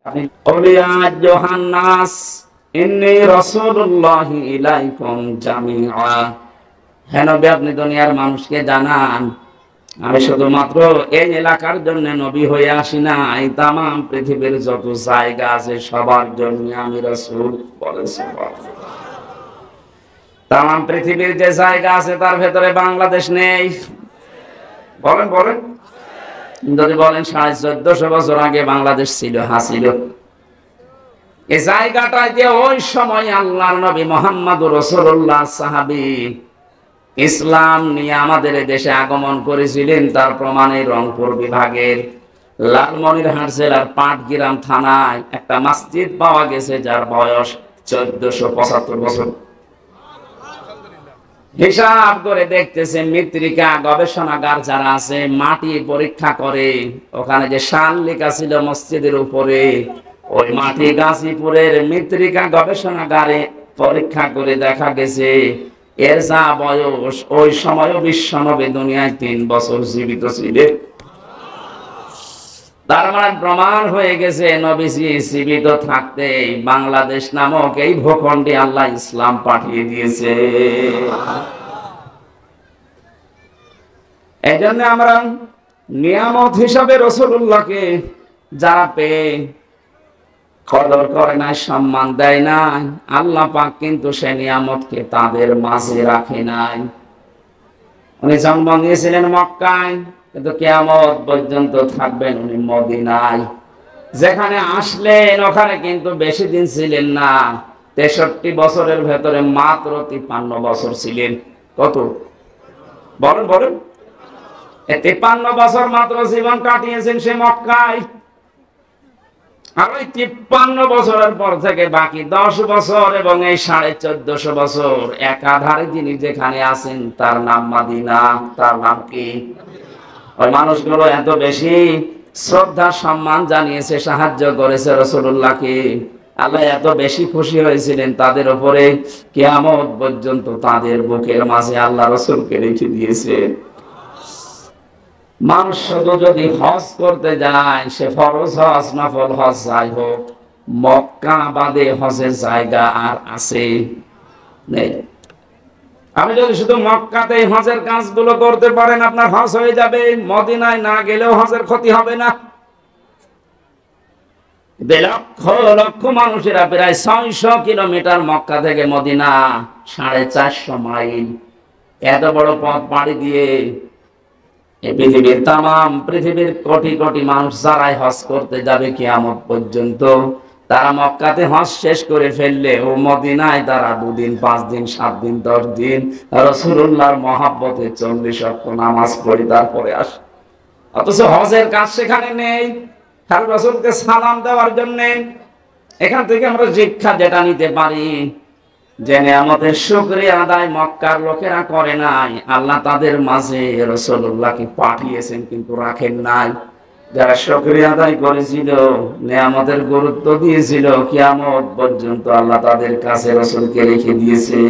আপনি ওলিয়া যোহান্নাস ইন্নী রাসূলুল্লাহি ইলাইকুম জামিআ, হে নবী আপনি দুনিয়ার মানুষকে জানান আমি শুধুমাত্র এই এলাকার জন্য নবী হয়ে আসি না, এই তাম পৃথিবীর যত জায়গা আছে সবার জন্য আমি রাসূল। বলেছেন তাম পৃথিবীর যে জায়গা আছে তার ভেতরে বাংলাদেশ নেই। বলেন বলেন, যদি বলেন 1450 বছর আগে বাংলাদেশ ছিল, হাসিল। এই জায়গাটায় যে ওই সময় আল্লাহর নবী মুহাম্মদুর রাসূলুল্লাহ সাহাবী ইসলাম নিয়ে আমাদের দেশে আগমন করেছিলেন, তার প্রমাণে রংপুর বিভাগের লালমনিরহাট জেলার পাটগ্রাম থানায় একটা মসজিদ পাওয়া গেছে যার বয়স 1475 বছর। হিসাব করে দেখতেছে মৃত্তিকা গবেষণাগার যারা আছে মাটি পরীক্ষা করে, ওখানে যে সাল লেখা ছিল মসজিদের উপরে, ওই মাটি গাজীপুরের মৃত্তিকা গবেষণাগারে পরীক্ষা করে দেখা গেছে এর যা বয়স ওই সময় বিশ্বনবী দুনিয়ায় 3 বছর জীবিত ছিলেন। তার মানে প্রমাণ হয়ে গেছে নবীজি জীবিত থাকতে বাংলাদেশ নামক এই ভূখণ্ডে আল্লাহ ইসলাম পাঠিয়ে দিয়েছে। এই জন্য আমরা নিয়ামত হিসাবে রাসূলুল্লাহকে যারা পেয়ে কদর করে না, সম্মান দেয় না, আল্লাহ পাক কিন্তু সে নিয়ামতকে তাদের মাঝে রাখে নাই। উনি জন্ম নিয়েছিলেন মক্কায়, কিন্তু কিয়ামত পর্যন্ত থাকবেন উনি মদিনায়। যেখানে আসলেন ওখানে কিন্তু বেশি দিন ছিলেন না, 63 বছরের ভেতরে মাত্র 53 বছর ছিলেন। কত বলেন বলেন, 53 বছর মাত্র জীবন কাটিয়েছেন সে মক্কায়। আর ওই 53 বছরের পর থেকে বাকি 10 বছর এবং এই 1450 বছর একাধারে যিনি যেখানে আছেন তার নাম মদিনা। তার নাম কি? ওই মানুষগুলো এত বেশি শ্রদ্ধা সম্মান জানিয়েছে, সাহায্য করেছে রাসূলুল্লাহকে, আল্লাহ এত বেশি খুশি হয়েছিলেন তাদের উপরে, কিয়ামত পর্যন্ত তাদের বুকের মাঝে আল্লাহ রাসূলকে রেখে দিয়েছে। মানুষ শুধু যদি হজ করতে যায়, সে ফরজ হজ নফল হজ যাই হোক, মক্কা বাদে হজের জায়গা আর আছে নেই। আপনি যদি শুধু মক্কাতে হজের কাজগুলো করতে পারেন আপনার হজ হয়ে যাবে, মদিনায় না গেলেও হজের ক্ষতি হবে না। লক্ষ লক্ষ মানুষেরা প্রায় 600 কিলোমিটার মক্কা থেকে মদিনা, 450 মাইল, এত বড় পথ পাড়ি দিয়ে পৃথিবীর তাম পৃথিবীর কোটি কোটি মানুষ যারাই হজ করতে যাবে কিয়ামত পর্যন্ত, তারা মক্কাতে হজ শেষ করে ফেললে ও মদিনায় তারা 2 দিন 5 দিন 7 দিন 10 দিন রাসূলুল্লাহর মহব্বতে 40 ওয়াক্ত নামাজ পড়ে তারপরে আসে। অথচ হজের কাজ সেখানে নেই, খালি রাসূলকে সালাম দেওয়ার জন্য। এখান থেকে আমরা শিক্ষা যেটা নিতে পারি, যে নিয়ামতের শুকরিয়া আদায় মক্কার লোকেরা করে নাই, আল্লাহ তাদের মাঝে রাসূলুল্লাহকে পাঠিয়েছেন কিন্তু রাখেন নাই। যারা শুকরিয়া আদায় করেছিল, নিয়ামতের গুরুত্ব দিয়েছিল, কিয়ামত পর্যন্ত আল্লাহ তাদের কাছে রাসূলকে রেখে দিয়েছে।